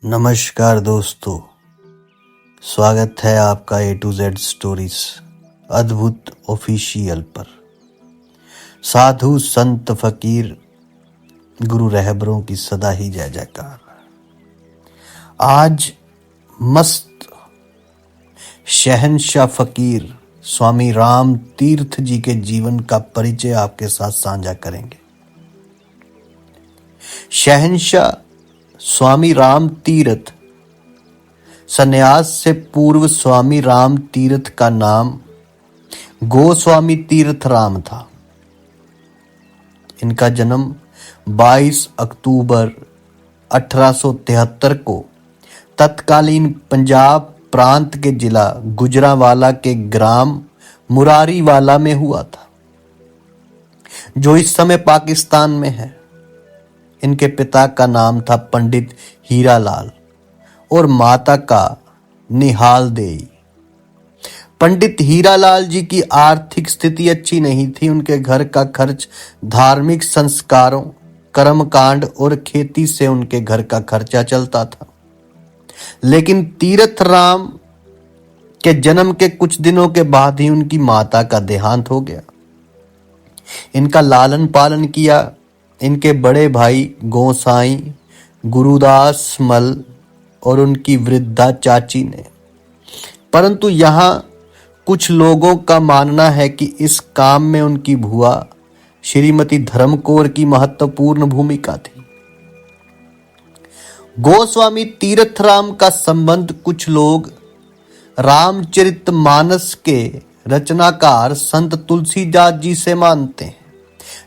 नमस्कार दोस्तों, स्वागत है आपका A to Z स्टोरीज अद्भुत ऑफिशियल पर। साधु संत फकीर गुरु रहबरों की सदा ही जय जयकार। आज मस्त शहंशाह फकीर स्वामी राम तीर्थ जी के जीवन का परिचय आपके साथ साझा करेंगे। शहंशाह स्वामी राम तीर्थ संन्यास से पूर्व स्वामी राम तीर्थ का नाम गोस्वामी तीर्थ राम था। इनका जन्म 22 अक्टूबर 1873 को तत्कालीन पंजाब प्रांत के जिला गुजरांवाला के ग्राम मुरारीवाला में हुआ था, जो इस समय पाकिस्तान में है। इनके पिता का नाम था पंडित हीरालाल और माता का निहाल देई। पंडित हीरालाल जी की आर्थिक स्थिति अच्छी नहीं थी। उनके घर का खर्च धार्मिक संस्कारों, कर्मकांड और खेती से उनके घर का खर्चा चलता था। लेकिन तीर्थ राम के जन्म के कुछ दिनों के बाद ही उनकी माता का देहांत हो गया। इनका लालन पालन किया इनके बड़े भाई गोसाई गुरुदास मल और उनकी वृद्धा चाची ने। परंतु यहाँ कुछ लोगों का मानना है कि इस काम में उनकी बुआ श्रीमती धर्मकौर की महत्वपूर्ण भूमिका थी। गोस्वामी तीर्थराम का संबंध कुछ लोग रामचरितमानस के रचनाकार संत तुलसीदास जी से मानते हैं,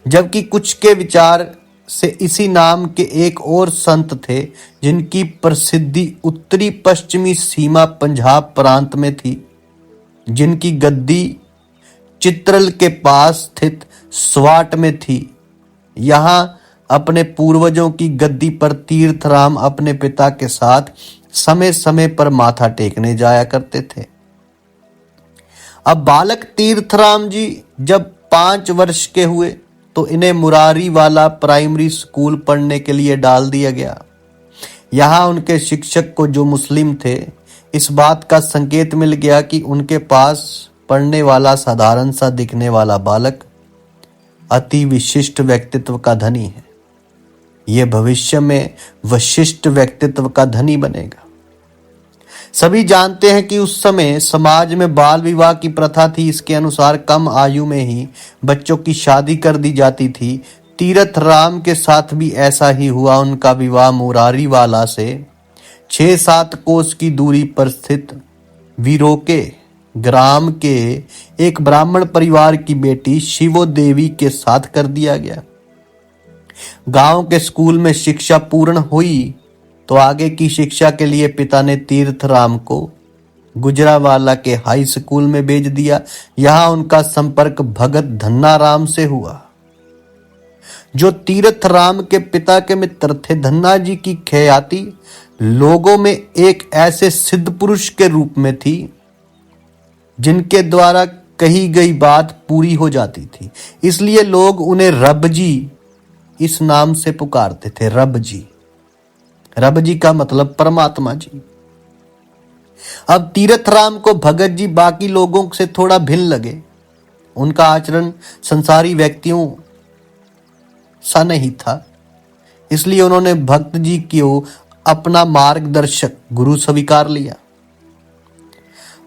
जबकि कुछ के विचार से इसी नाम के एक और संत थे जिनकी प्रसिद्धि उत्तरी पश्चिमी सीमा पंजाब प्रांत में थी, जिनकी गद्दी चित्रल के पास स्थित स्वाट में थी। यहाँ अपने पूर्वजों की गद्दी पर तीर्थराम अपने पिता के साथ समय समय पर माथा टेकने जाया करते थे। अब बालक तीर्थराम जी जब 5 वर्ष के हुए तो इन्हें मुरारीवाला प्राइमरी स्कूल पढ़ने के लिए डाल दिया गया। यहाँ उनके शिक्षक को, जो मुस्लिम थे, इस बात का संकेत मिल गया कि उनके पास पढ़ने वाला साधारण सा दिखने वाला बालक अति विशिष्ट व्यक्तित्व का धनी है। यह भविष्य में विशिष्ट व्यक्तित्व का धनी बनेगा। सभी जानते हैं कि उस समय समाज में बाल विवाह की प्रथा थी। इसके अनुसार कम आयु में ही बच्चों की शादी कर दी जाती थी। तीर्थराम के साथ भी ऐसा ही हुआ। उनका विवाह मुरारीवाला से 6-7 कोस की दूरी पर स्थित वीरोके ग्राम के एक ब्राह्मण परिवार की बेटी शिवो देवी के साथ कर दिया गया। गांव के स्कूल में शिक्षा पूर्ण हुई तो आगे की शिक्षा के लिए पिता ने तीर्थराम को गुजरांवाला के हाई स्कूल में भेज दिया। यहाँ उनका संपर्क भगत धन्नाराम से हुआ, जो तीर्थराम के पिता के मित्र थे। धन्ना जी की ख्याति लोगों में एक ऐसे सिद्ध पुरुष के रूप में थी जिनके द्वारा कही गई बात पूरी हो जाती थी। इसलिए लोग उन्हें रब जी इस नाम से पुकारते थे। रब जी, रब जी का मतलब परमात्मा जी। अब तीर्थराम को भगत जी बाकी लोगों से थोड़ा भिन्न लगे। उनका आचरण संसारी व्यक्तियों सा नहीं था, इसलिए उन्होंने भक्त जी को अपना मार्गदर्शक गुरु स्वीकार लिया।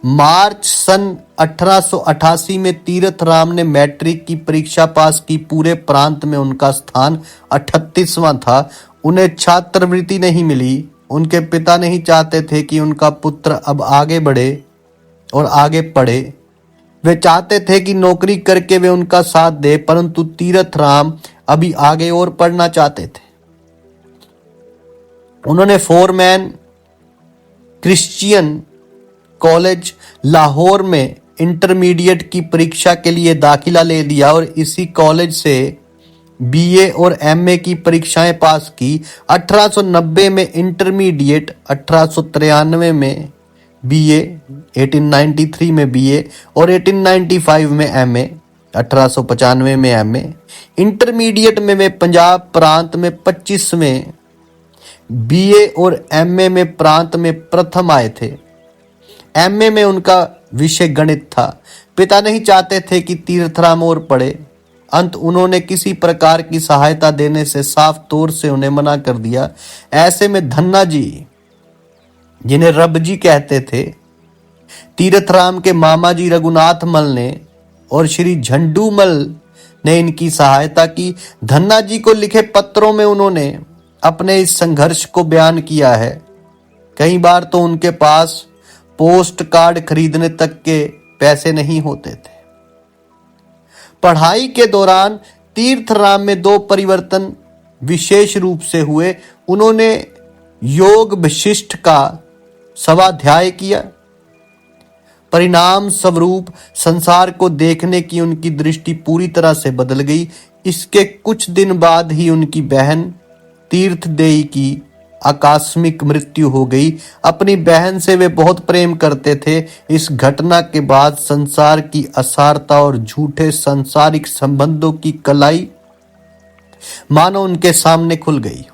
मार्च सन 1888 में तीर्थराम ने मैट्रिक की परीक्षा पास की। पूरे प्रांत में उनका स्थान 38वां था। उन्हें छात्रवृत्ति नहीं मिली। उनके पिता नहीं चाहते थे कि उनका पुत्र अब आगे बढ़े और आगे पढ़े। वे चाहते थे कि नौकरी करके वे उनका साथ दे, परंतु तीर्थराम अभी आगे और पढ़ना चाहते थे। उन्होंने फोरमैन क्रिश्चियन कॉलेज लाहौर में इंटरमीडिएट की परीक्षा के लिए दाखिला ले लिया और इसी कॉलेज से बीए और एमए की परीक्षाएं पास की। 1890 में इंटरमीडिएट, 1893 में बीए, 1893 में बीए और 1895 में एमए, 1895 में एमए। इंटरमीडिएट में वे पंजाब प्रांत में 25वें बीए और एमए में प्रांत में प्रथम आए थे। एमए में उनका विषय गणित था। पिता नहीं चाहते थे कि तीर्थराम और पढ़े। अंत उन्होंने किसी प्रकार की सहायता देने से साफ तौर से उन्हें मना कर दिया। ऐसे में धन्ना जी, जिन्हें रब जी कहते थे, तीर्थराम के मामा जी रघुनाथ मल ने और श्री झंडूमल ने इनकी सहायता की। धन्ना जी को लिखे पत्रों में उन्होंने अपने इस संघर्ष को बयान किया है। कई बार तो उनके पास पोस्ट कार्ड खरीदने तक के पैसे नहीं होते थे। पढ़ाई के दौरान तीर्थराम में दो परिवर्तन विशेष रूप से हुए। उन्होंने योग विशिष्ट का स्वाध्याय किया। परिणाम स्वरूप संसार को देखने की उनकी दृष्टि पूरी तरह से बदल गई। इसके कुछ दिन बाद ही उनकी बहन तीर्थदेही की आकस्मिक मृत्यु हो गई। अपनी बहन से वे बहुत प्रेम करते थे। इस घटना के बाद संसार की असारता और झूठे सांसारिक संबंधों की कलाई मानो उनके सामने खुल गई।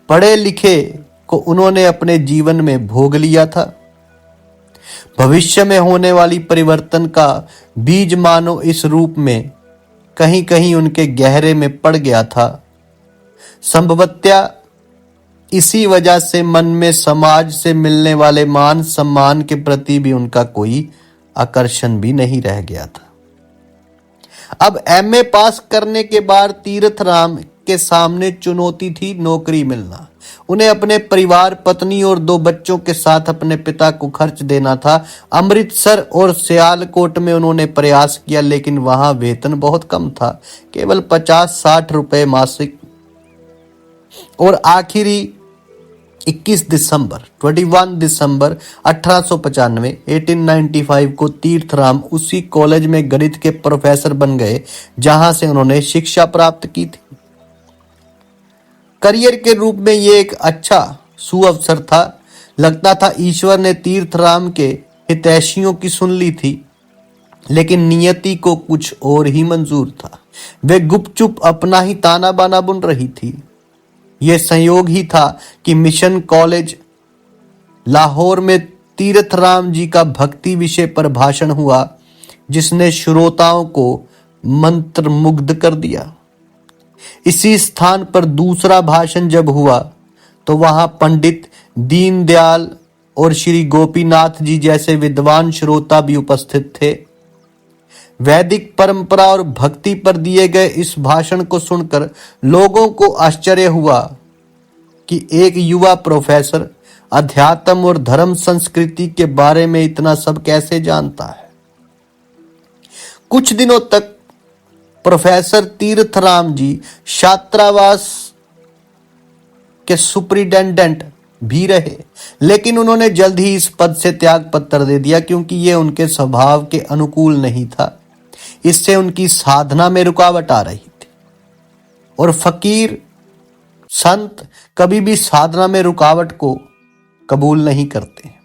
पढ़े लिखे को उन्होंने अपने जीवन में भोग लिया था। भविष्य में होने वाली परिवर्तन का बीज मानो इस रूप में कहीं कहीं उनके गहरे में पड़ गया था। संभवतः इसी वजह से मन में समाज से मिलने वाले मान सम्मान के प्रति भी उनका कोई आकर्षण भी नहीं रह गया था। अब एमए पास करने के बाद तीर्थराम के सामने चुनौती थी नौकरी मिलना। उन्हें अपने परिवार, पत्नी और दो बच्चों के साथ अपने पिता को खर्च देना था। अमृतसर और सियालकोट में उन्होंने प्रयास किया, लेकिन वहां वेतन बहुत कम था, केवल 50-60 रुपए मासिक। और आखिरी 21 दिसंबर 1895 को तीर्थराम उसी कॉलेज में गणित के प्रोफेसर बन गए जहां से उन्होंने शिक्षा प्राप्त की थी। करियर के रूप में ये एक अच्छा सुअवसर था। लगता था ईश्वर ने तीर्थराम के हितैषियों की सुन ली थी, लेकिन नियति को कुछ और ही मंजूर था। वे गुपचुप अपना ही ताना बाना बुन रही थी। यह संयोग ही था कि मिशन कॉलेज लाहौर में तीर्थराम जी का भक्ति विषय पर भाषण हुआ, जिसने श्रोताओं को मंत्रमुग्ध कर दिया। इसी स्थान पर दूसरा भाषण जब हुआ तो वहां पंडित दीनदयाल और श्री गोपीनाथ जी जैसे विद्वान श्रोता भी उपस्थित थे। वैदिक परंपरा और भक्ति पर दिए गए इस भाषण को सुनकर लोगों को आश्चर्य हुआ कि एक युवा प्रोफेसर अध्यात्म और धर्म संस्कृति के बारे में इतना सब कैसे जानता है। कुछ दिनों तक प्रोफेसर तीर्थराम जी छात्रावास के सुपरिटेंडेंट भी रहे, लेकिन उन्होंने जल्द ही इस पद से त्याग पत्र दे दिया, क्योंकि यह उनके स्वभाव के अनुकूल नहीं था। इससे उनकी साधना में रुकावट आ रही थी, और फकीर संत कभी भी साधना में रुकावट को कबूल नहीं करते।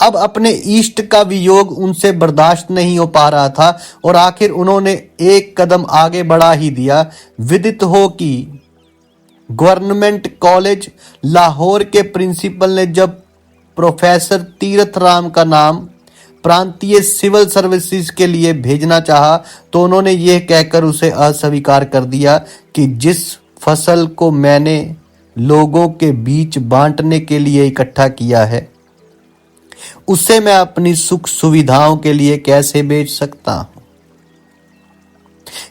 अब अपने इष्ट का वियोग उनसे बर्दाश्त नहीं हो पा रहा था, और आखिर उन्होंने एक कदम आगे बढ़ा ही दिया। विदित हो कि गवर्नमेंट कॉलेज लाहौर के प्रिंसिपल ने जब प्रोफेसर तीर्थराम का नाम प्रांतीय सिविल सर्विसेज के लिए भेजना चाहा, तो उन्होंने यह कहकर उसे अस्वीकार कर दिया कि जिस फसल को मैंने लोगों के बीच बांटने के लिए इकट्ठा किया है, उसे मैं अपनी सुख सुविधाओं के लिए कैसे बेच सकता हूं।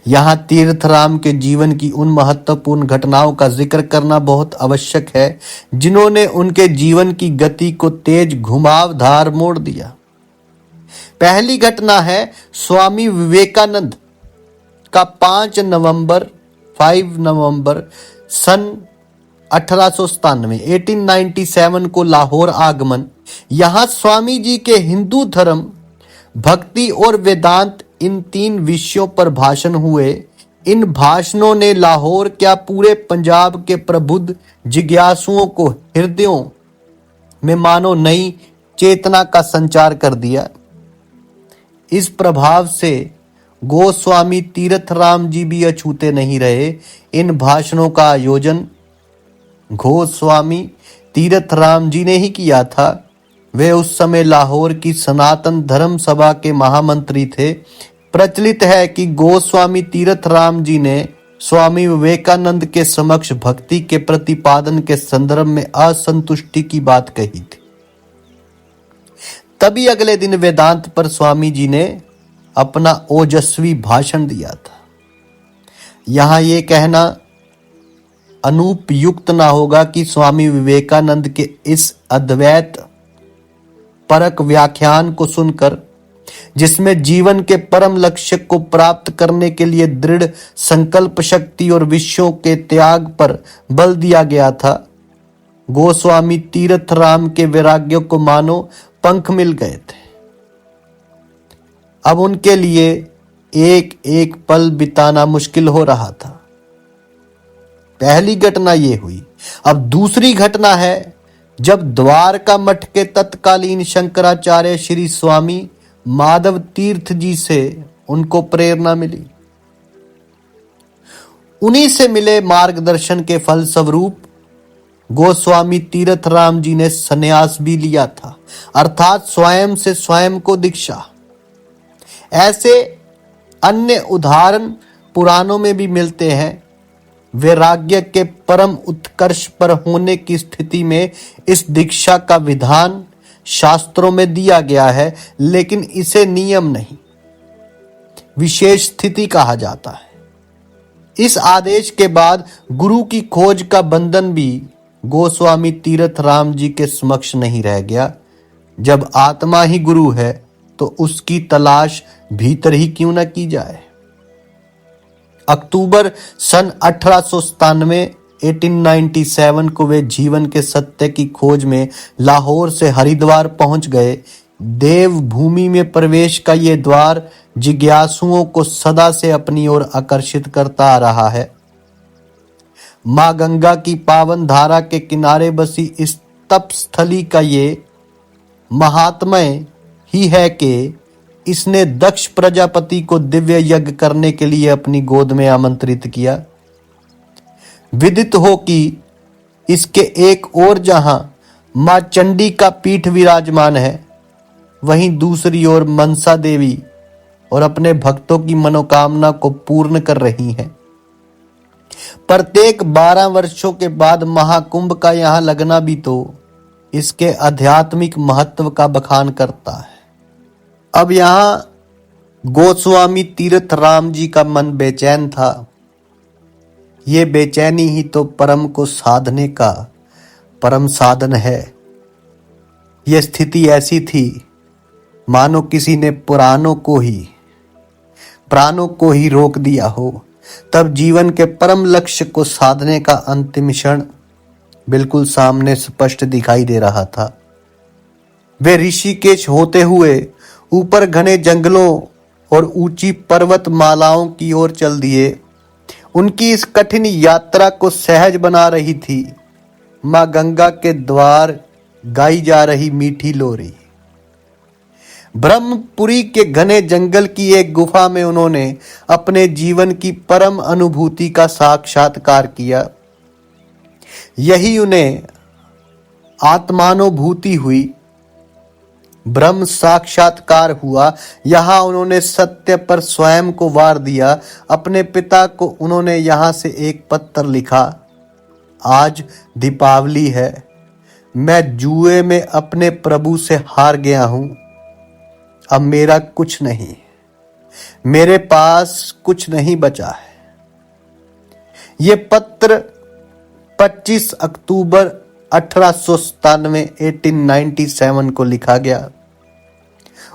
यहां तीर्थराम के जीवन की उन महत्वपूर्ण घटनाओं का जिक्र करना बहुत आवश्यक है जिन्होंने उनके जीवन की गति को तेज घुमावदार मोड़ दिया। पहली घटना है स्वामी विवेकानंद का 5 नवंबर सन 1897 को लाहौर आगमन। यहां स्वामी जी के हिंदू धर्म, भक्ति और वेदांत इन 3 विषयों पर भाषण हुए। इन भाषणों ने लाहौर क्या पूरे पंजाब के प्रबुद्ध जिज्ञासुओं को हृदयों में मानो नई चेतना का संचार कर दिया। इस प्रभाव से गोस्वामी तीर्थराम जी भी अछूते नहीं रहे। इन भाषणों का आयोजन गोस्वामी तीरथ राम जी ने ही किया था। वे उस समय लाहौर की सनातन धर्म सभा के महामंत्री थे। प्रचलित है कि गोस्वामी तीरथ राम जी ने स्वामी विवेकानंद के समक्ष भक्ति के प्रतिपादन के संदर्भ में असंतुष्टि की बात कही थी। तभी अगले दिन वेदांत पर स्वामी जी ने अपना ओजस्वी भाषण दिया था। यहां यह कहना अनुपयुक्त ना होगा कि स्वामी विवेकानंद के इस अद्वैत परक व्याख्यान को सुनकर, जिसमें जीवन के परम लक्ष्य को प्राप्त करने के लिए दृढ़ संकल्प शक्ति और विषयों के त्याग पर बल दिया गया था, गोस्वामी तीरथ राम के वैराग्य को मानो पंख मिल गए थे। अब उनके लिए एक एक पल बिताना मुश्किल हो रहा था। पहली घटना यह हुई। अब दूसरी घटना है जब द्वारका मठ के तत्कालीन शंकराचार्य श्री स्वामी माधव तीर्थ जी से उनको प्रेरणा मिली। उन्हीं से मिले मार्गदर्शन के फलस्वरूप गोस्वामी तीरथ राम जी ने संन्यास भी लिया था, अर्थात स्वयं से स्वयं को दीक्षा। ऐसे अन्य उदाहरण पुराणों में भी मिलते हैं। वैराग्य के परम उत्कर्ष पर होने की स्थिति में इस दीक्षा का विधान शास्त्रों में दिया गया है, लेकिन इसे नियम नहीं, विशेष स्थिति कहा जाता है। इस आदेश के बाद गुरु की खोज का बंधन भी गोस्वामी तीरथ राम जी के समक्ष नहीं रह गया। जब आत्मा ही गुरु है तो उसकी तलाश भीतर ही क्यों न की जाए। अक्टूबर सन 1897 को वे जीवन के सत्य की खोज में लाहौर से हरिद्वार पहुंच गए। देव भूमि में प्रवेश का ये द्वार जिज्ञासुओं को सदा से अपनी ओर आकर्षित करता आ रहा है। मां गंगा की पावन धारा के किनारे बसी इस तपस्थली का ये महात्म्य ही है कि इसने दक्ष प्रजापति को दिव्य यज्ञ करने के लिए अपनी गोद में आमंत्रित किया। विदित हो कि इसके एक ओर जहां मां चंडी का पीठ विराजमान है, वहीं दूसरी ओर मनसा देवी और अपने भक्तों की मनोकामना को पूर्ण कर रही हैं। प्रत्येक 12 वर्षों के बाद महाकुंभ का यहां लगना भी तो इसके आध्यात्मिक महत्व का बखान करता है। अब यहां गोस्वामी तीरथ राम जी का मन बेचैन था। ये बेचैनी ही तो परम को साधने का परम साधन है। यह स्थिति ऐसी थी मानो किसी ने प्राणों को ही रोक दिया हो। तब जीवन के परम लक्ष्य को साधने का अंतिम क्षण बिल्कुल सामने स्पष्ट दिखाई दे रहा था। वे ऋषिकेश होते हुए ऊपर घने जंगलों और ऊंची पर्वत मालाओं की ओर चल दिए। उनकी इस कठिन यात्रा को सहज बना रही थी मां गंगा के द्वार गाई जा रही मीठी लोरी। ब्रह्मपुरी के घने जंगल की एक गुफा में उन्होंने अपने जीवन की परम अनुभूति का साक्षात्कार किया। यही उन्हें आत्मानुभूति हुई, ब्रह्म साक्षात्कार हुआ। यहां उन्होंने सत्य पर स्वयं को वार दिया। अपने पिता को उन्होंने यहां से एक पत्र लिखा, आज दीपावली है, मैं जुए में अपने प्रभु से हार गया हूं। अब मेरा कुछ नहीं, मेरे पास कुछ नहीं बचा है। ये पत्र 25 अक्टूबर 1897 को लिखा गया।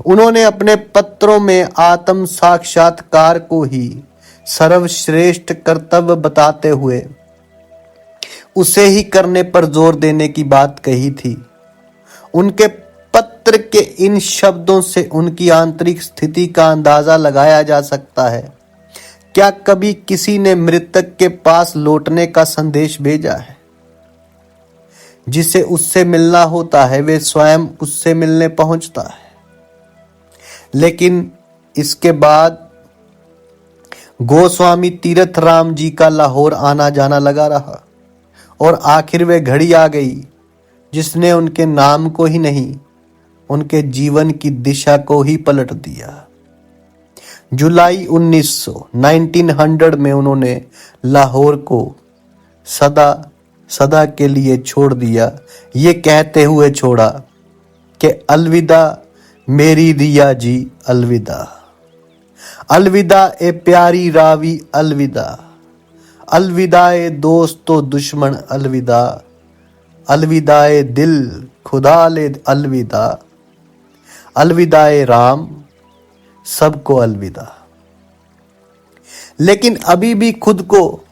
उन्होंने अपने पत्रों में आत्म साक्षात्कार को ही सर्वश्रेष्ठ कर्तव्य बताते हुए उसे ही करने पर जोर देने की बात कही थी। उनके पत्र के इन शब्दों से उनकी आंतरिक स्थिति का अंदाजा लगाया जा सकता है। क्या कभी किसी ने मृतक के पास लौटने का संदेश भेजा है? जिसे उससे मिलना होता है वे स्वयं उससे मिलने पहुंचता है। लेकिन इसके बाद गोस्वामी तीरथ राम जी का लाहौर आना जाना लगा रहा और आखिर वे घड़ी आ गई जिसने उनके नाम को ही नहीं, उनके जीवन की दिशा को ही पलट दिया। जुलाई 1900 में उन्होंने लाहौर को सदा सदा के लिए छोड़ दिया, ये कहते हुए छोड़ा कि अलविदा मेरी दिया जी, अलविदा, अलविदा ए प्यारी रावी, अलविदा, अलविदा ए दोस्तो दुश्मन, अलविदा, अलविदा ए दिल खुदा ले, अलविदा, अलविदा ए राम, सबको अलविदा। लेकिन अभी भी खुद को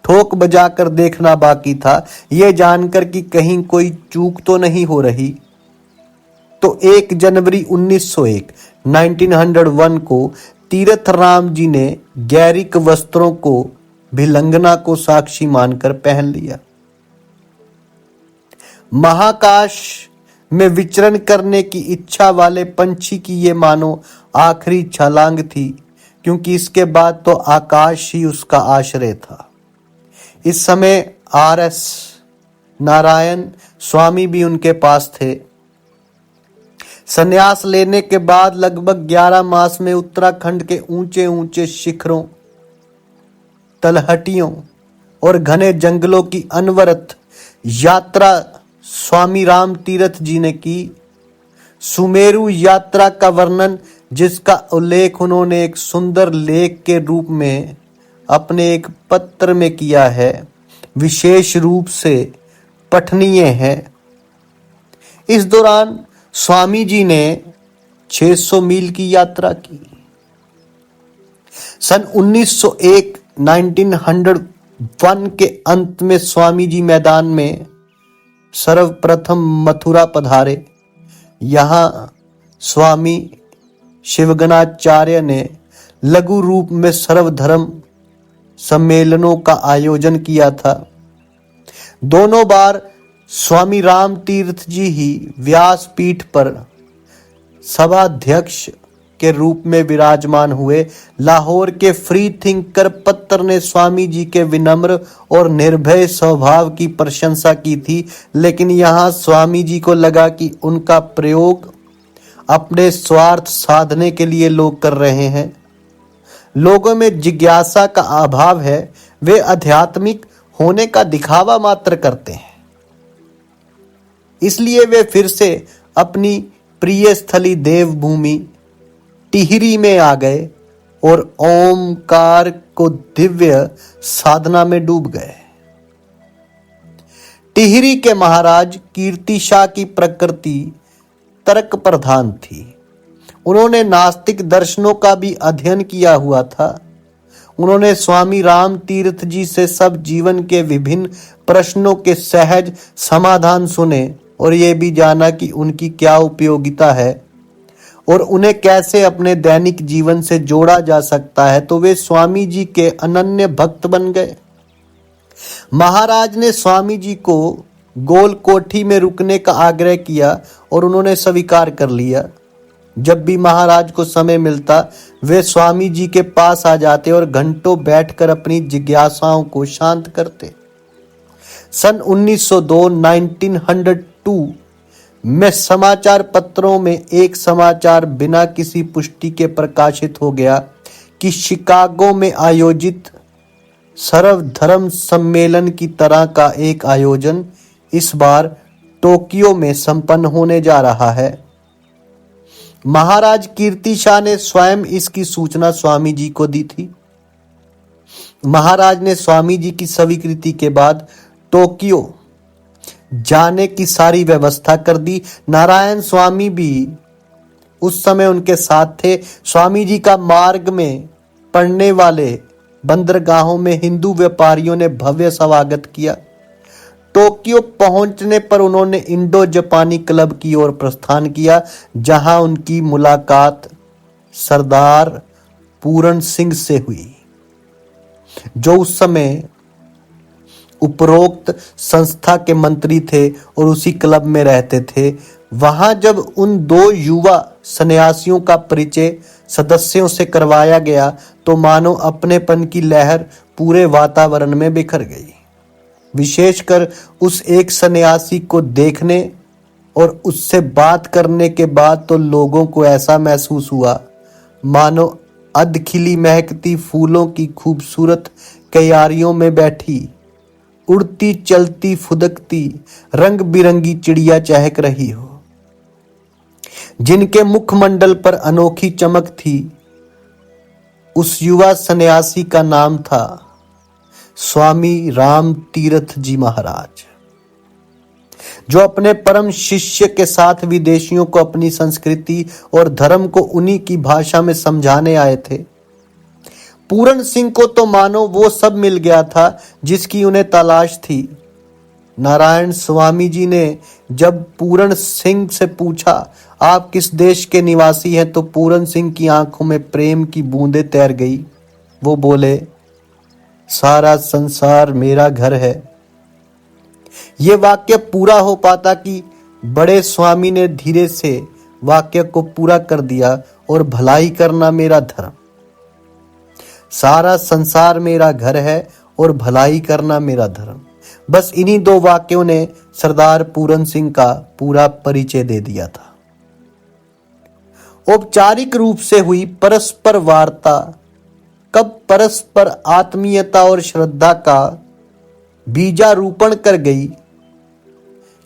ठोक बजाकर देखना बाकी था, यह जानकर कि कहीं कोई चूक तो नहीं हो रही। तो 1 जनवरी 1901 को तीरथ राम जी ने गैरिक वस्त्रों को भिलंगना को साक्षी मानकर पहन लिया। महाकाश में विचरण करने की इच्छा वाले पंछी की ये मानो आखिरी छलांग थी, क्योंकि इसके बाद तो आकाश ही उसका आश्रय था। इस समय RS नारायण स्वामी भी उनके पास थे। संन्यास लेने के बाद लगभग 11 मास में उत्तराखंड के ऊंचे ऊंचे शिखरों, तलहटियों और घने जंगलों की अनवरत यात्रा स्वामी राम तीरथ जी ने की। सुमेरु यात्रा का वर्णन, जिसका उल्लेख उन्होंने एक सुंदर लेख के रूप में अपने एक पत्र में किया है, विशेष रूप से पठनीय है। इस दौरान स्वामी जी ने 600 मील की यात्रा की। सन 1901 के अंत में स्वामी जी मैदान में सर्वप्रथम मथुरा पधारे। यहाँ स्वामी शिवगणाचार्य ने लघु रूप में सर्वधर्म सम्मेलनों का आयोजन किया था। दोनों बार स्वामी राम तीर्थ जी ही व्यासपीठ पर सभाध्यक्ष के रूप में विराजमान हुए। लाहौर के फ्री थिंकर पत्र ने स्वामी जी के विनम्र और निर्भय स्वभाव की प्रशंसा की थी, लेकिन यहाँ स्वामी जी को लगा कि उनका प्रयोग अपने स्वार्थ साधने के लिए लोग कर रहे हैं। लोगों में जिज्ञासा का अभाव है, वे आध्यात्मिक होने का दिखावा मात्र करते हैं। इसलिए वे फिर से अपनी प्रिय स्थली देवभूमि टिहरी में आ गए और ओमकार को दिव्य साधना में डूब गए। टिहरी के महाराज कीर्ति शाह की प्रकृति तर्क प्रधान थी। उन्होंने नास्तिक दर्शनों का भी अध्ययन किया हुआ था। उन्होंने स्वामी राम तीर्थ जी से सब जीवन के विभिन्न प्रश्नों के सहज समाधान सुने और ये भी जाना कि उनकी क्या उपयोगिता है और उन्हें कैसे अपने दैनिक जीवन से जोड़ा जा सकता है। तो वे स्वामी जी के अनन्य भक्त बन गए। महाराज ने स्वामी जी को गोल कोठी में रुकने का आग्रह किया और उन्होंने स्वीकार कर लिया। जब भी महाराज को समय मिलता, वे स्वामी जी के पास आ जाते और घंटों बैठकर अपनी जिज्ञासाओं को शांत करते। सन 1902 में समाचार पत्रों में एक समाचार बिना किसी पुष्टि के प्रकाशित हो गया कि शिकागो में आयोजित सर्वधर्म सम्मेलन की तरह का एक आयोजन इस बार टोक्यो में संपन्न होने जा रहा है। महाराज कीर्ति शाह ने स्वयं इसकी सूचना स्वामी जी को दी थी। महाराज ने स्वामी जी की स्वीकृति के बाद टोक्यो जाने की सारी व्यवस्था कर दी। नारायण स्वामी भी उस समय उनके साथ थे। स्वामी जी का मार्ग में पड़ने वाले बंदरगाहों में हिंदू व्यापारियों ने भव्य स्वागत किया। टोक्यो पहुंचने पर उन्होंने इंडो जापानी क्लब की ओर प्रस्थान किया, जहां उनकी मुलाकात सरदार पूरन सिंह से हुई, जो उस समय उपरोक्त संस्था के मंत्री थे और उसी क्लब में रहते थे। वहां जब उन दो युवा सन्यासियों का परिचय सदस्यों से करवाया गया तो मानो अपनेपन की लहर पूरे वातावरण में बिखर गई। विशेषकर उस एक सन्यासी को देखने और उससे बात करने के बाद तो लोगों को ऐसा महसूस हुआ मानो अधखिली महकती फूलों की खूबसूरत क्यारियों में बैठी उड़ती चलती फुदकती रंग बिरंगी चिड़िया चहक रही हो। जिनके मुखमंडल पर अनोखी चमक थी, उस युवा सन्यासी का नाम था स्वामी राम तीरथ जी महाराज, जो अपने परम शिष्य के साथ विदेशियों को अपनी संस्कृति और धर्म को उन्हीं की भाषा में समझाने आए थे। पूरन सिंह को तो मानो वो सब मिल गया था जिसकी उन्हें तलाश थी। नारायण स्वामी जी ने जब पूरन सिंह से पूछा, आप किस देश के निवासी हैं, तो पूरन सिंह की आंखों में प्रेम की बूंदें तैर गई। वो बोले, सारा संसार मेरा घर है। ये वाक्य पूरा हो पाता कि बड़े स्वामी ने धीरे से वाक्य को पूरा कर दिया, और भलाई करना मेरा धर्म। सारा संसार मेरा घर है और भलाई करना मेरा धर्म। बस इन्हीं दो वाक्यों ने सरदार पूरन सिंह का पूरा परिचय दे दिया था। औपचारिक रूप से हुई परस्पर वार्ता कब परस्पर आत्मीयता और श्रद्धा का बीजारोपण कर गई,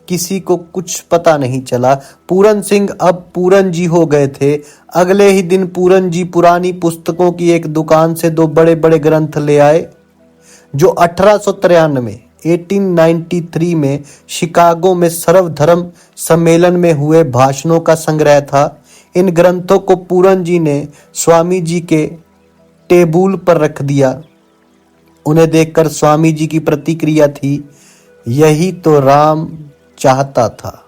किसी को कुछ पता नहीं चला। पूरन सिंह अब पूरन जी हो गए थे। अगले ही दिन पूरन जी पुरानी पुस्तकों की एक दुकान से दो बड़े बड़े ग्रंथ ले आए, जो 1893 में शिकागो में सर्वधर्म सम्मेलन में हुए भाषणों का संग्रह था। इन ग्रंथों को पूरन जी ने स्वामी जी के टेबुल पर रख दिया। उन्हें देखकर स्वामी जी की प्रतिक्रिया थी, यही तो राम चाहता था।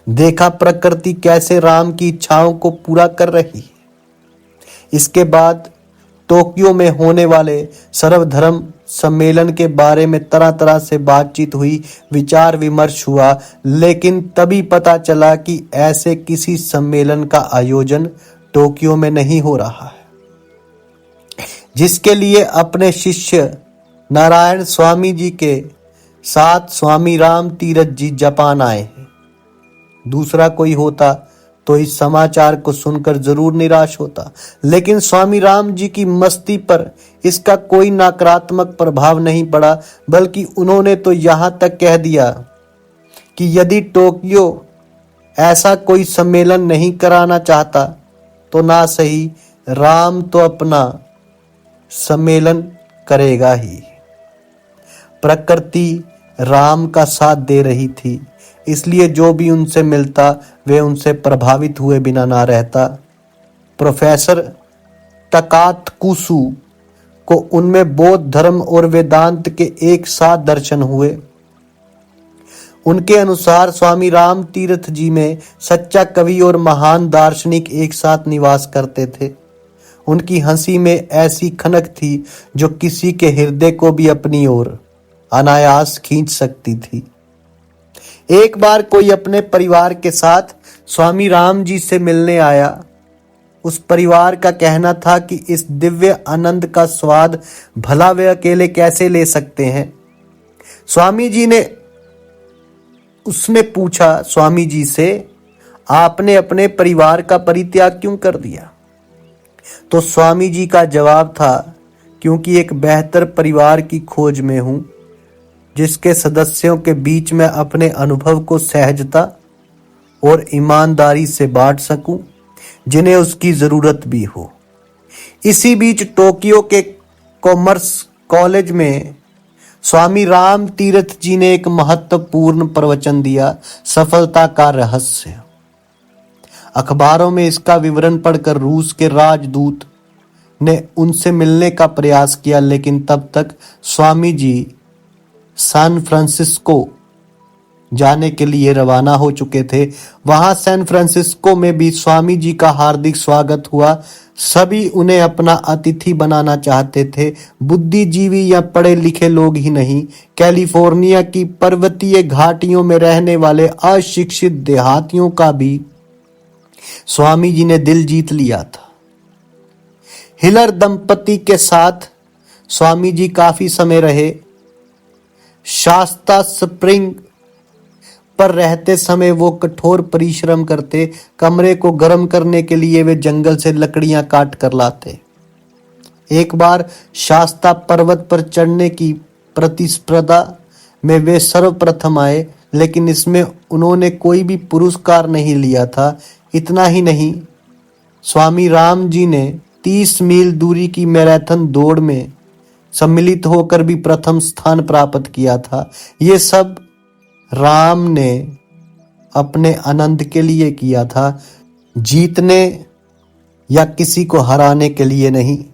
देखा प्रकृति कैसे राम की इच्छाओं को पूरा कर रही है। इसके बाद टोक्यो में होने वाले सर्वधर्म सम्मेलन के बारे में तरह तरह से बातचीत हुई, विचार विमर्श हुआ, लेकिन तभी पता चला कि ऐसे किसी सम्मेलन का आयोजन टोक्यो में नहीं हो रहा है, जिसके लिए अपने शिष्य नारायण स्वामी जी के साथ स्वामी राम तीरथ जी जापान आए हैं। दूसरा कोई होता तो इस समाचार को सुनकर जरूर निराश होता, लेकिन स्वामी राम जी की मस्ती पर इसका कोई नकारात्मक प्रभाव नहीं पड़ा, बल्कि उन्होंने तो यहाँ तक कह दिया कि यदि टोक्यो ऐसा कोई सम्मेलन नहीं कराना चाहता तो ना सही, राम तो अपना सम्मेलन करेगा ही। प्रकृति राम का साथ दे रही थी, इसलिए जो भी उनसे मिलता वे उनसे प्रभावित हुए बिना ना रहता। प्रोफेसर तकात्सुकी को उनमें बौद्ध धर्म और वेदांत के एक साथ दर्शन हुए। उनके अनुसार स्वामी राम तीरथ जी में सच्चा कवि और महान दार्शनिक एक साथ निवास करते थे। उनकी हंसी में ऐसी खनक थी जो किसी के हृदय को भी अपनी ओर अनायास खींच सकती थी। एक बार कोई अपने परिवार के साथ स्वामी राम जी से मिलने आया। उस परिवार का कहना था कि इस दिव्य आनंद का स्वाद भला वे अकेले कैसे ले सकते हैं। स्वामी जी ने उसने पूछा स्वामी जी से, आपने अपने परिवार का परित्याग क्यों कर दिया? तो स्वामी जी का जवाब था, क्योंकि एक बेहतर परिवार की खोज में हूं, जिसके सदस्यों के बीच में अपने अनुभव को सहजता और ईमानदारी से बांट सकूं, जिन्हें उसकी जरूरत भी हो। इसी बीच टोक्यो के कॉमर्स कॉलेज में स्वामी राम तीरथ जी ने एक महत्वपूर्ण प्रवचन दिया, सफलता का रहस्य। अखबारों में इसका विवरण पढ़कर रूस के राजदूत ने उनसे मिलने का प्रयास किया, लेकिन तब तक स्वामी जी सैन फ्रांसिस्को जाने के लिए रवाना हो चुके थे। वहां सैन फ्रांसिस्को में भी स्वामी जी का हार्दिक स्वागत हुआ। सभी उन्हें अपना अतिथि बनाना चाहते थे। बुद्धिजीवी या पढ़े लिखे लोग ही नहीं, कैलिफोर्निया की पर्वतीय घाटियों में रहने वाले अशिक्षित देहातियों का भी स्वामी जी ने दिल जीत लिया था। हिलर दंपति के साथ स्वामी जी काफी समय रहे। शास्ता स्प्रिंग पर रहते समय वो कठोर परिश्रम करते। कमरे को गर्म करने के लिए वे जंगल से लकड़ियां काट कर लाते। एक बार शास्ता पर्वत पर चढ़ने की प्रतिस्पर्धा में वे सर्वप्रथम आए, लेकिन इसमें उन्होंने कोई भी पुरस्कार नहीं लिया था। इतना ही नहीं, स्वामी राम जी ने 30 मील दूरी की मैराथन दौड़ में सम्मिलित होकर भी प्रथम स्थान प्राप्त किया था। ये सब राम ने अपने आनंद के लिए किया था, जीतने या किसी को हराने के लिए नहीं।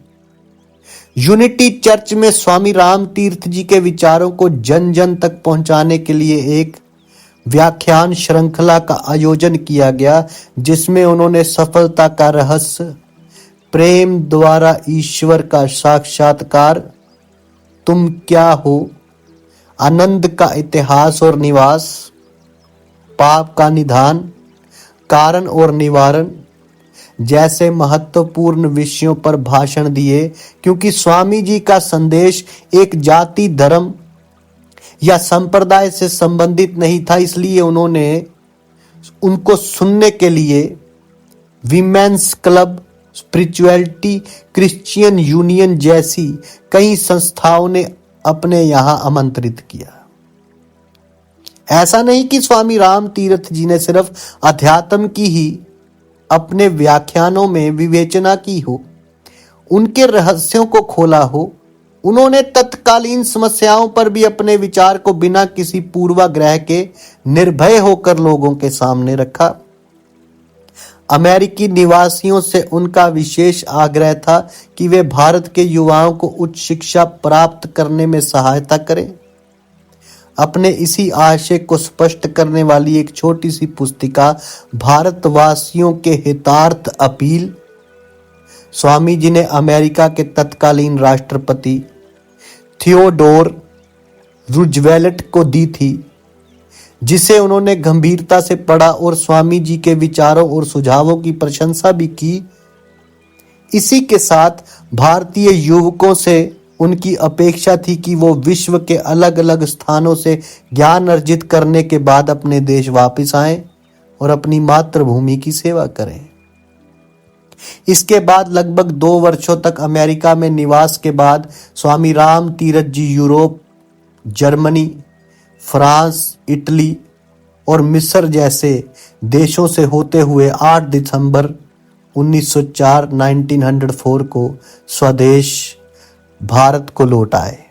यूनिटी चर्च में स्वामी राम तीर्थ जी के विचारों को जन जन तक पहुंचाने के लिए एक व्याख्यान श्रृंखला का आयोजन किया गया, जिसमें उन्होंने सफलता का रहस्य, प्रेम द्वारा ईश्वर का साक्षात्कार, तुम क्या हो, आनंद का इतिहास और निवास, पाप का निदान, कारण और निवारण जैसे महत्वपूर्ण विषयों पर भाषण दिए। क्योंकि स्वामी जी का संदेश एक जाति, धर्म या संप्रदाय से संबंधित नहीं था, इसलिए उन्होंने उनको सुनने के लिए women's club, spirituality, Christian union जैसी कई संस्थाओं ने अपने यहां आमंत्रित किया। ऐसा नहीं कि स्वामी राम तीर्थ जी ने सिर्फ अध्यात्म की ही अपने व्याख्यानों में विवेचना की हो, उनके रहस्यों को खोला हो। उन्होंने तत्कालीन समस्याओं पर भी अपने विचार को बिना किसी पूर्वाग्रह के निर्भय होकर लोगों के सामने रखा। अमेरिकी निवासियों से उनका विशेष आग्रह था कि वे भारत के युवाओं को उच्च शिक्षा प्राप्त करने में सहायता करें। अपने इसी आशय को स्पष्ट करने वाली एक छोटी सी पुस्तिका, भारतवासियों के हितार्थ अपील, स्वामी जी ने अमेरिका के तत्कालीन राष्ट्रपति थियोडोर रूजवेल्ट को दी थी, जिसे उन्होंने गंभीरता से पढ़ा और स्वामी जी के विचारों और सुझावों की प्रशंसा भी की। इसी के साथ भारतीय युवकों से उनकी अपेक्षा थी कि वो विश्व के अलग अलग स्थानों से ज्ञान अर्जित करने के बाद अपने देश वापस आएं और अपनी मातृभूमि की सेवा करें। इसके बाद लगभग 2 वर्षों तक अमेरिका में निवास के बाद स्वामी राम तीर्थ जी यूरोप, जर्मनी, फ्रांस, इटली और मिस्र जैसे देशों से होते हुए 8 दिसंबर 1904 को स्वदेश भारत को लौट आए।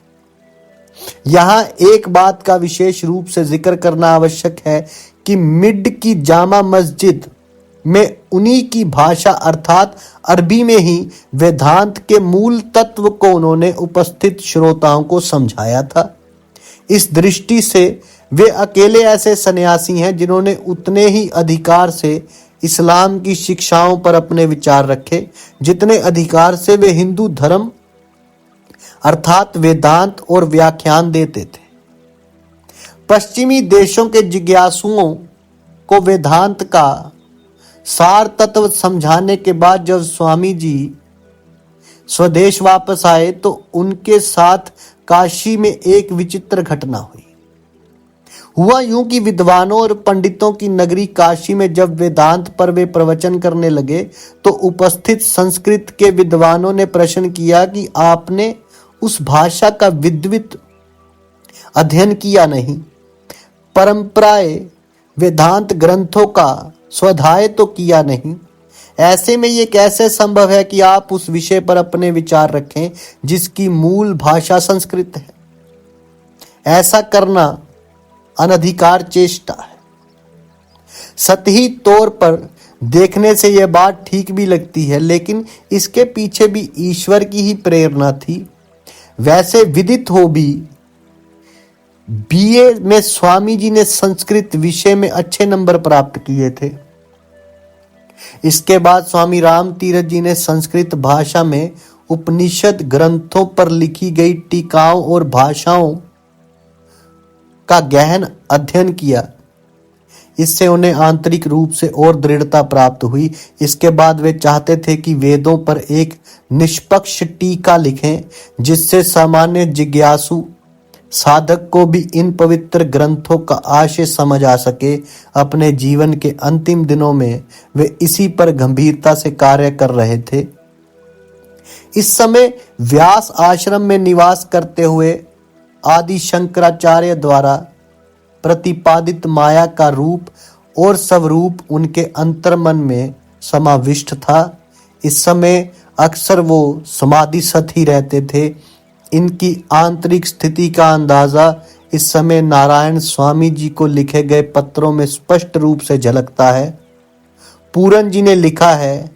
यहाँ एक बात का विशेष रूप से जिक्र करना आवश्यक है कि मिड की जामा मस्जिद में उन्हीं की भाषा अर्थात अरबी में ही वेदांत के मूल तत्व को उन्होंने उपस्थित श्रोताओं को समझाया था। इस दृष्टि से वे अकेले ऐसे सन्यासी हैं जिन्होंने उतने ही अधिकार से इस्लाम की शिक्षाओं पर अपने विचार रखे जितने अधिकार से वे हिंदू धर्म अर्थात वेदांत और व्याख्यान देते थे। पश्चिमी देशों के जिज्ञासुओं को वेदांत का सार तत्व समझाने के बाद जब स्वामी जी स्वदेश वापस आए तो उनके साथ काशी में एक विचित्र घटना हुई। हुआ यूं कि विद्वानों और पंडितों की नगरी काशी में जब वेदांत पर वे प्रवचन करने लगे तो उपस्थित संस्कृत के विद्वानों ने प्रश्न किया कि आपने उस भाषा का विद्वत अध्ययन किया नहीं, परंपराए वेदांत ग्रंथों का स्वाध्याय तो किया नहीं। ऐसे में ये कैसे संभव है कि आप उस विषय पर अपने विचार रखें जिसकी मूल भाषा संस्कृत है। ऐसा करना अनधिकार चेष्टा है। सतही तौर पर देखने से यह बात ठीक भी लगती है, लेकिन इसके पीछे भी ईश्वर की ही प्रेरणा थी। वैसे विदित हो भी बीए में स्वामी जी ने संस्कृत विषय में अच्छे नंबर प्राप्त किए थे। इसके बाद स्वामी राम तीर्थ जी ने संस्कृत भाषा में उपनिषद ग्रंथों पर लिखी गई टीकाओं और भाषाओं का गहन अध्ययन किया। इससे उन्हें आंतरिक रूप से और दृढ़ता प्राप्त हुई। इसके बाद वे चाहते थे कि वेदों पर एक निष्पक्ष टीका लिखें जिससे सामान्य जिज्ञासु साधक को भी इन पवित्र ग्रंथों का आशय समझ आ सके। अपने जीवन के अंतिम दिनों में वे इसी पर गंभीरता से कार्य कर रहे थे। इस समय व्यास आश्रम में निवास करते हुए आदि शंकराचार्य द्वारा प्रतिपादित माया का रूप और स्वरूप उनके अंतर्मन में समाविष्ट था। इस समय अक्सर वो समाधिस्थ ही रहते थे। इनकी आंतरिक स्थिति का अंदाजा इस समय नारायण स्वामी जी को लिखे गए पत्रों में स्पष्ट रूप से झलकता है। पूरन जी ने लिखा है,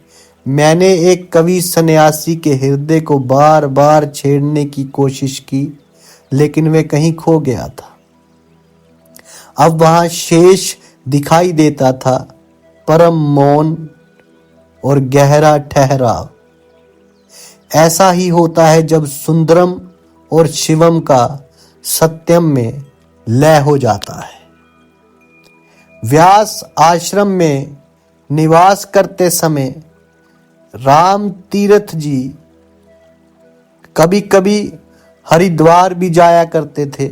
मैंने एक कवि सन्यासी के हृदय को बार बार छेड़ने की कोशिश की, लेकिन वे कहीं खो गया था। अब वहां शेष दिखाई देता था, परम मौन और गहरा ठहराव। ऐसा ही होता है जब सुंदरम और शिवम का सत्यम में लय हो जाता है। व्यास आश्रम में निवास करते समय राम तीर्थ जी कभी कभी हरिद्वार भी जाया करते थे।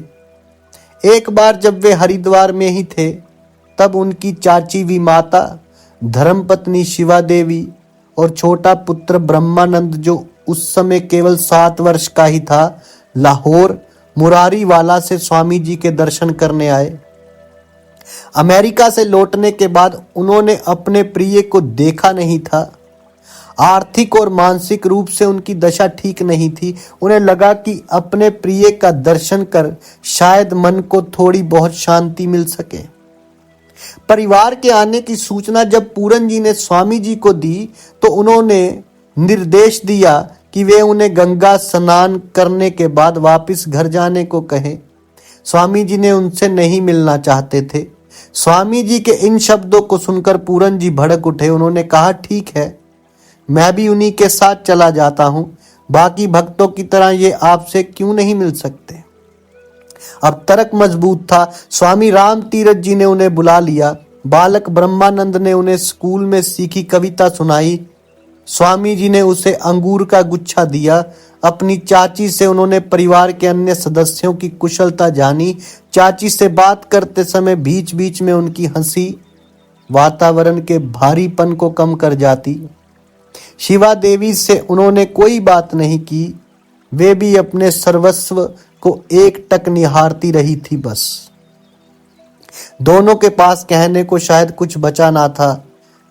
एक बार जब वे हरिद्वार में ही थे, तब उनकी चाची विमाता, धर्मपत्नी शिवा देवी और छोटा पुत्र ब्रह्मानंद, जो उस समय केवल 7 वर्ष का ही था, लाहौर मुरारी वाला से स्वामी जी के दर्शन करने आए। अमेरिका से लौटने के बाद उन्होंने अपने प्रिय को देखा नहीं था। आर्थिक और मानसिक रूप से उनकी दशा ठीक नहीं थी। उन्हें लगा कि अपने प्रिय का दर्शन कर शायद मन को थोड़ी बहुत शांति मिल सके। परिवार के आने की सूचना जब पूरन जी ने स्वामी जी को दी, तो उन्होंने निर्देश दिया कि वे उन्हें गंगा स्नान करने के बाद वापस घर जाने को कहें। स्वामी जी ने उनसे नहीं मिलना चाहते थे। स्वामी जी के इन शब्दों को सुनकर पूरन जी भड़क उठे। उन्होंने कहा, ठीक है, मैं भी उन्हीं के साथ चला जाता हूं। बाकी भक्तों की तरह ये आपसे क्यों नहीं मिल सकते। अब तर्क मजबूत था। स्वामी राम तीरथ जी ने उन्हें बुला लिया। बालक ब्रह्मानंद ने उन्हें स्कूल में सीखी कविता सुनाई। स्वामी जी ने उसे अंगूर का गुच्छा दिया। अपनी चाची से उन्होंने परिवार के अन्य सदस्यों की कुशलता जानी। चाची से बात करते समय बीच बीच में उनकी हंसी वातावरण के भारीपन को कम कर जाती। शिवा देवी से उन्होंने कोई बात नहीं की। वे भी अपने सर्वस्व को एकटक निहारती रही थी। बस दोनों के पास कहने को शायद कुछ बचा ना था।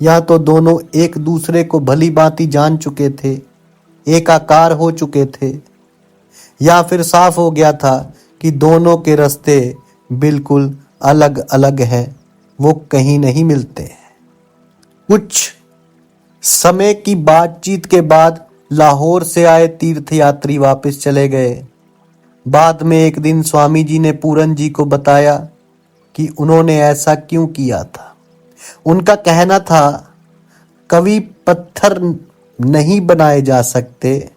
या तो दोनों एक दूसरे को भली भांति जान चुके थे, एकाकार हो चुके थे, या फिर साफ हो गया था कि दोनों के रास्ते बिल्कुल अलग अलग हैं, वो कहीं नहीं मिलते। कुछ समय की बातचीत के बाद लाहौर से आए तीर्थयात्री वापस चले गए। बाद में एक दिन स्वामी जी ने पूरन जी को बताया कि उन्होंने ऐसा क्यों किया था। उनका कहना था, कवि पत्थर नहीं बनाए जा सकते।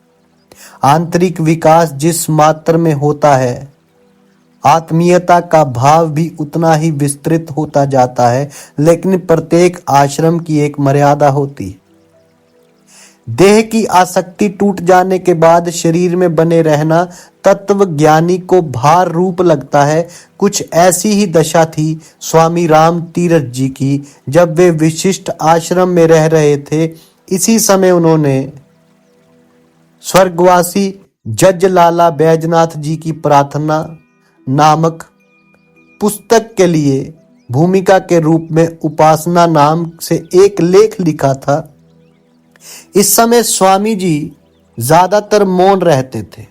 आंतरिक विकास जिस मात्र में होता है, आत्मीयता का भाव भी उतना ही विस्तृत होता जाता है, लेकिन प्रत्येक आश्रम की एक मर्यादा होती है। देह की आसक्ति टूट जाने के बाद शरीर में बने रहना तत्व ज्ञानी को भार रूप लगता है। कुछ ऐसी ही दशा थी स्वामी राम तीरथ जी की जब वे विशिष्ट आश्रम में रह रहे थे। इसी समय उन्होंने स्वर्गवासी जज लाला बैजनाथ जी की प्रार्थना नामक पुस्तक के लिए भूमिका के रूप में उपासना नाम से एक लेख लिखा था। इस समय स्वामी जी ज्यादातर मौन रहते थे।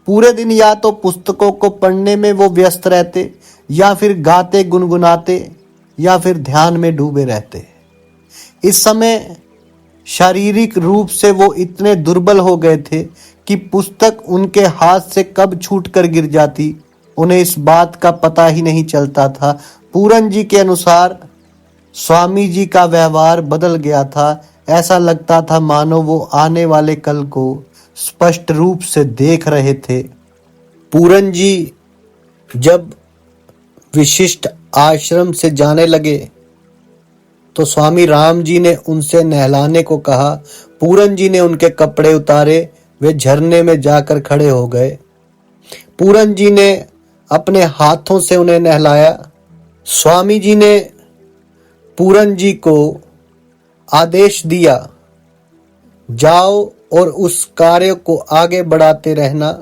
पूरे दिन या तो पुस्तकों को पढ़ने में वो व्यस्त रहते, या फिर गाते गुनगुनाते, या फिर ध्यान में डूबे रहते। इस समय शारीरिक रूप से वो इतने दुर्बल हो गए थे कि पुस्तक उनके हाथ से कब छूटकर गिर जाती, उन्हें इस बात का पता ही नहीं चलता था। पूरन जी के अनुसार स्वामी जी का व्यवहार बदल गया था। ऐसा लगता था मानो वो आने वाले कल को स्पष्ट रूप से देख रहे थे। पूरन जी जब विशिष्ट आश्रम से जाने लगे तो स्वामी राम जी ने उनसे नहलाने को कहा। पूरन जी ने उनके कपड़े उतारे। वे झरने में जाकर खड़े हो गए। पूरन जी ने अपने हाथों से उन्हें नहलाया। स्वामी जी ने पूरन जी को आदेश दिया, जाओ और उस कार्य को आगे बढ़ाते रहना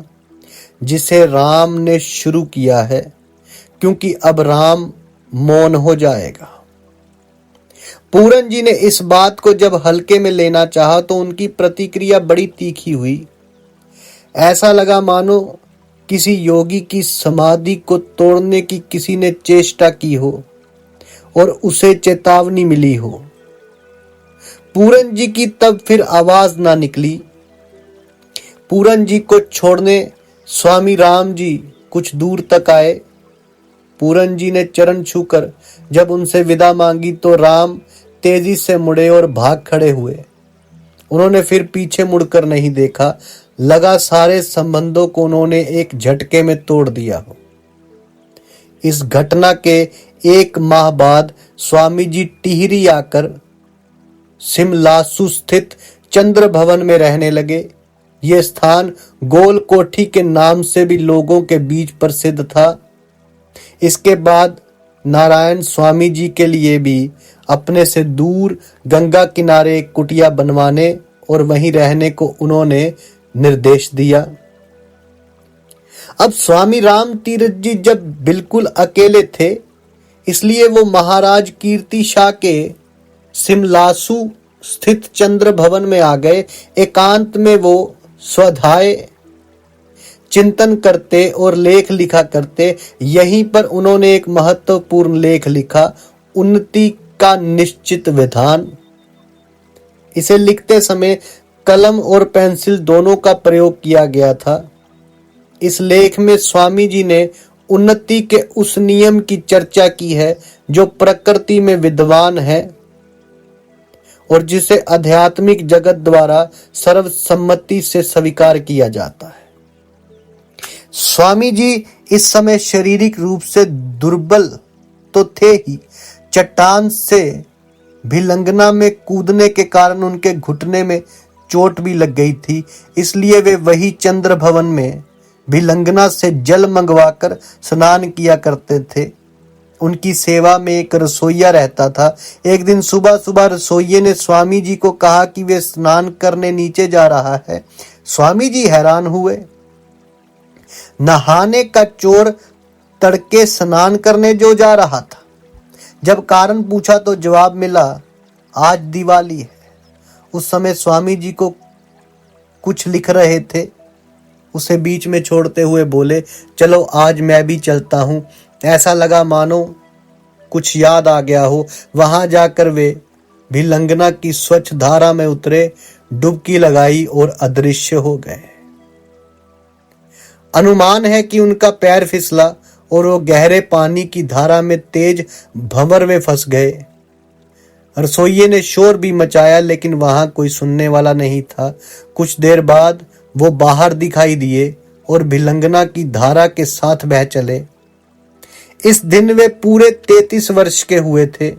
जिसे राम ने शुरू किया है, क्योंकि अब राम मौन हो जाएगा। पूरन जी ने इस बात को जब हल्के में लेना चाहा तो उनकी प्रतिक्रिया बड़ी तीखी हुई। ऐसा लगा मानो किसी योगी की समाधि को तोड़ने की किसी ने चेष्टा की हो और उसे चेतावनी मिली हो। पूरन जी की तब फिर आवाज ना निकली। पूरन जी को छोड़ने स्वामी राम जी कुछ दूर तक आए। पूरन जी ने चरण छूकर जब उनसे विदा मांगी तो राम तेजी से मुड़े और भाग खड़े हुए। उन्होंने फिर पीछे मुड़कर नहीं देखा। लगा सारे संबंधों को उन्होंने एक झटके में तोड़ दिया हो। इस घटना के 1 माह बाद स्वामी जी टिहरी आकर सिमलासु स्थित चंद्र भवन में रहने लगे। ये स्थान गोल कोठी के नाम से भी लोगों के बीच प्रसिद्ध था। इसके बाद नारायण स्वामी जी के लिए भी अपने से दूर गंगा किनारे एक कुटिया बनवाने और वहीं रहने को उन्होंने निर्देश दिया। अब स्वामी राम तीर्थ जी जब बिल्कुल अकेले थे, इसलिए वो महाराज कीर्ति शाह के सिमलासु स्थित चंद्र भवन में आ गए। एकांत में वो स्वधाय चिंतन करते और लेख लिखा करते। यहीं पर उन्होंने एक महत्वपूर्ण लेख लिखा, उन्नति का निश्चित विधान। इसे लिखते समय कलम और पेंसिल दोनों का प्रयोग किया गया था। इस लेख में स्वामी जी ने उन्नति के उस नियम की चर्चा की है जो प्रकृति में विद्वान है और जिसे आध्यात्मिक जगत द्वारा सर्वसम्मति से स्वीकार किया जाता है। स्वामी जी इस समय शारीरिक रूप से दुर्बल तो थे ही, चट्टान से भिलंगना में कूदने के कारण उनके घुटने में चोट भी लग गई थी। इसलिए वे वही चंद्र भवन में भिलंगना से जल मंगवाकर स्नान किया करते थे। उनकी सेवा में एक रसोइया रहता था। एक दिन सुबह सुबह रसोइये ने स्वामी जी को कहा कि वे स्नान करने नीचे जा रहा है। स्वामी जी हैरान हुए। नहाने का चोर तड़के स्नान करने जो जा रहा था। जब कारण पूछा तो जवाब मिला, आज दिवाली है। उस समय स्वामी जी को कुछ लिख रहे थे। उसे बीच में छोड़ते हुए बोले, चलो आज मैं भी चलता हूं। ऐसा लगा मानो कुछ याद आ गया हो। वहां जाकर वे भिलंगना की स्वच्छ धारा में उतरे, डुबकी लगाई और अदृश्य हो गए। अनुमान है कि उनका पैर फिसला और वो गहरे पानी की धारा में तेज भंवर में फंस गए। रसोइये ने शोर भी मचाया लेकिन वहां कोई सुनने वाला नहीं था। कुछ देर बाद वो बाहर दिखाई दिए और भिलंगना की धारा के साथ बह चले। इस दिन वे पूरे 33 वर्ष के हुए थे।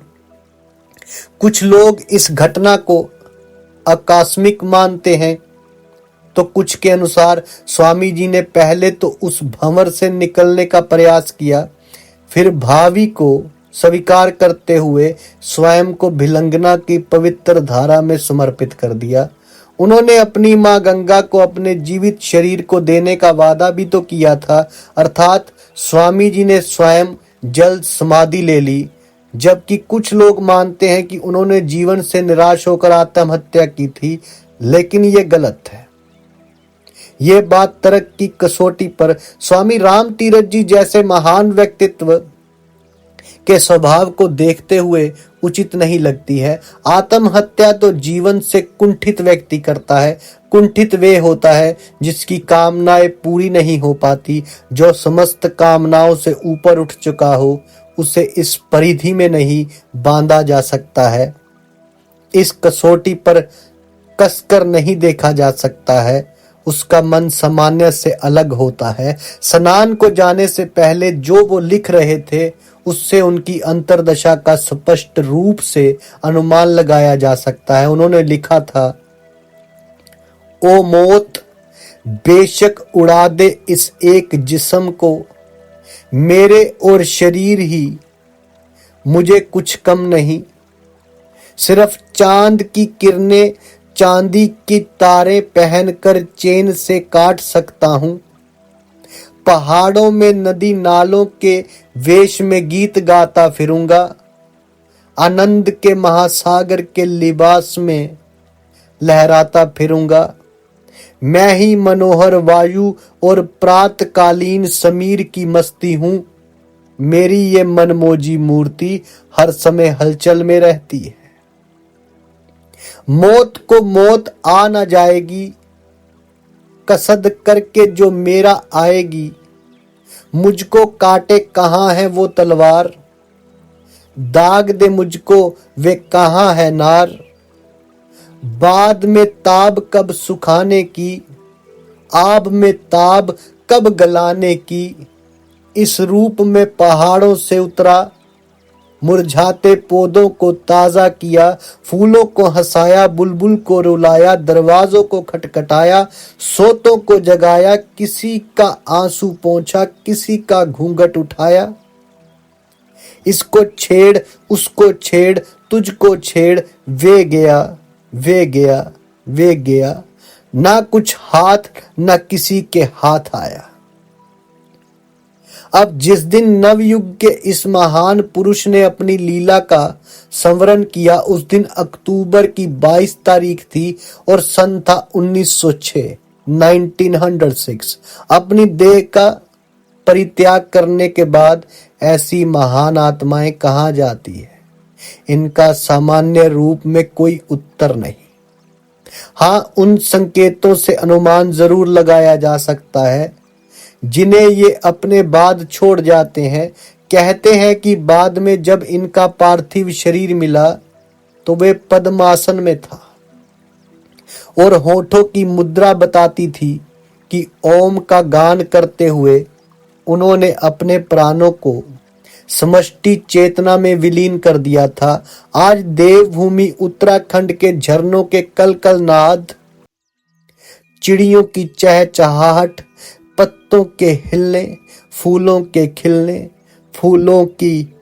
कुछ लोग इस घटना को आकस्मिक मानते हैं तो कुछ के अनुसार स्वामी जी ने पहले तो उस भंवर से निकलने का प्रयास किया, फिर भावी को स्वीकार करते हुए स्वयं को भिलंगना की पवित्र धारा में समर्पित कर दिया। उन्होंने अपनी मां गंगा को अपने जीवित शरीर को देने का वादा भी तो किया था, अर्थात स्वामी जी ने स्वयं जल्द समाधि ले ली। जबकि कुछ लोग मानते हैं कि उन्होंने जीवन से निराश होकर आत्महत्या की थी, लेकिन ये गलत है। ये बात तर्क की कसौटी पर स्वामी राम तीरथ जी जैसे महान व्यक्तित्व के स्वभाव को देखते हुए उचित नहीं लगती है। आत्महत्या तो जीवन से कुंठित व्यक्ति करता है। कुंठित वे होता है जिसकी कामनाएं पूरी नहीं हो पाती। जो समस्त कामनाओं से ऊपर उठ चुका हो, उसे इस परिधि में नहीं बांधा जा सकता है। इस कसौटी पर कसकर नहीं देखा जा सकता है। उसका मन सामान्य से अलग होता है। स्नान को जाने से पहले जो वो लिख रहे थे, उससे उनकी अंतर्दशा का स्पष्ट रूप से अनुमान लगाया जा सकता है। उन्होंने लिखा था, ओ मौत, बेशक उड़ा दे इस एक जिस्म को, मेरे और शरीर ही मुझे कुछ कम नहीं। सिर्फ चांद की किरणें चांदी की तारें पहनकर चैन से काट सकता हूं। पहाड़ों में नदी नालों के वेश में गीत गाता फिरूंगा। आनंद के महासागर के लिबास में लहराता फिरूंगा। मैं ही मनोहर वायु और प्रातकालीन समीर की मस्ती हूं। मेरी ये मनमोजी मूर्ति हर समय हलचल में रहती है। मौत को मौत आ न जाएगी, कसद करके जो मेरा आएगी। मुझको काटे कहाँ है वो तलवार, दाग दे मुझको वे कहाँ है नार। बाद में ताब कब सुखाने की, आब में ताब कब गलाने की। इस रूप में पहाड़ों से उतरा, मुरझाते पौधों को ताजा किया। फूलों को हंसाया, बुलबुल को रुलाया, दरवाजों को खटखटाया, सोतों को जगाया। किसी का आंसू पोंछा, किसी का घूंघट उठाया। इसको छेड़, उसको छेड़, तुझको छेड़, वे गया, वे गया, वे गया। ना कुछ हाथ, ना किसी के हाथ आया। अब जिस दिन नवयुग के इस महान पुरुष ने अपनी लीला का संवरण किया, उस दिन अक्टूबर की 22 तारीख थी और सन था 1906। अपनी देह का परित्याग करने के बाद ऐसी महान आत्माएं कहाँ जाती है? इनका सामान्य रूप में कोई उत्तर नहीं। हाँ, उन संकेतों से अनुमान जरूर लगाया जा सकता है जिन्हें ये अपने बाद छोड़ जाते हैं। कहते हैं कि बाद में जब इनका पार्थिव शरीर मिला तो वे पद्मासन में था और होठों की मुद्रा बताती थी कि ओम का गान करते हुए उन्होंने अपने प्राणों को समष्टि चेतना में विलीन कर दिया था। आज देवभूमि उत्तराखंड के झरनों के कलकल नाद, चिड़ियों की चहचहाहट, पत्तों के हिलने, फूलों के खिलने, फूलों की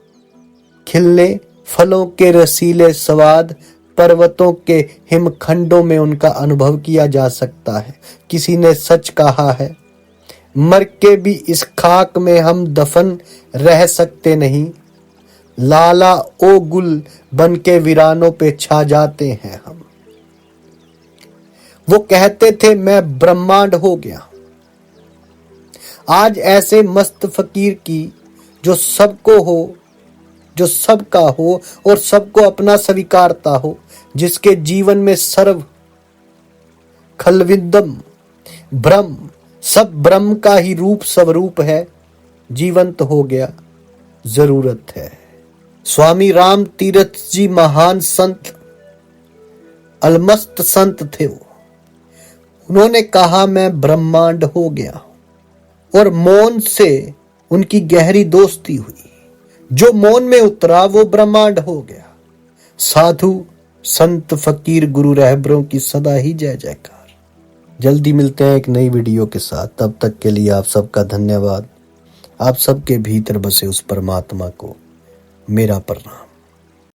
खिलने, फलों के रसीले स्वाद, पर्वतों के हिमखंडों में उनका अनुभव किया जा सकता है। किसी ने सच कहा है, मर के भी इस खाक में हम दफन रह सकते नहीं। लाला ओ गुल बन के वीरानों पे छा जाते हैं हम। वो कहते थे मैं ब्रह्मांड हो गया। आज ऐसे मस्त फकीर की जो सबको हो, जो सबका हो और सबको अपना स्वीकारता हो, जिसके जीवन में सर्व खलविदम ब्रह्म, सब ब्रह्म का ही रूप स्वरूप है, जीवंत हो गया, जरूरत है। स्वामी राम तीर्थ जी महान संत, अलमस्त संत थे वो। उन्होंने कहा मैं ब्रह्मांड हो गया और मौन से उनकी गहरी दोस्ती हुई। जो मौन में उतरा वो ब्रह्मांड हो गया। साधु संत फकीर गुरु रहबरों की सदा ही जय जयकार। जल्दी मिलते हैं एक नई वीडियो के साथ। तब तक के लिए आप सबका धन्यवाद। आप सबके भीतर बसे उस परमात्मा को मेरा प्रणाम।